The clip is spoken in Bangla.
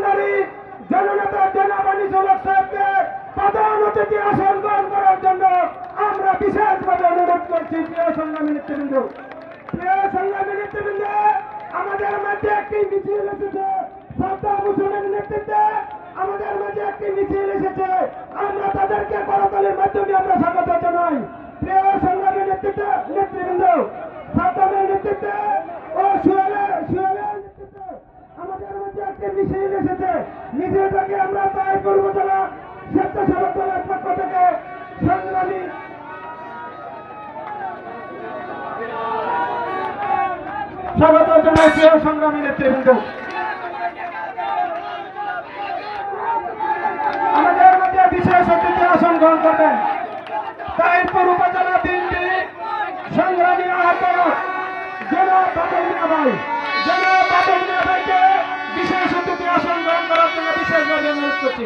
নারী জননেতা জনাব আনিসুল হক সাহেবকে প্রধান অতিথি আসন গ্রহণ করার জন্য আমরা বিশেষভাবে অনুরোধ করছি। প্রিয় সংগ্রামী নেতৃবৃন্দ, আমাদের মাঝে একটি মিছিল এসেছে। সাদ্দাম হোসেনের নেতৃত্বে আমাদের মাঝে একটি মিছিল এসেছে। আমরা তাদেরকে করতালির মাধ্যমে আমরা স্বাগত জানাই। প্রিয় সংগ্রামী নেতৃবৃন্দ, সাদ্দামের নেতৃত্বে ও সুহেলের নেতৃত্বে আমাদের মাঝে একটি মিছিল এসেছে। মিছিলটাকে আমরা তাই পূর্ব জেলা স্বেচ্ছাসেবক দলের পক্ষ থেকে সংগ্রামী স্বাগত জানাই। প্রিয় সংগ্রামী নেতৃবৃন্দ, আমাদের মধ্যে বিশেষ অতিথি আসন গ্রহণ করবেন তাহিরপুর উপজেলা বিএনপি সংগ্রামী আহ্বায়ক জনাব বাদল মিয়া ভাই। জনাব বাদল মিয়া ভাইকে বিশেষ অতিথি আসন গ্রহণ করার জন্য বিশেষভাবে অনুরোধ করছি।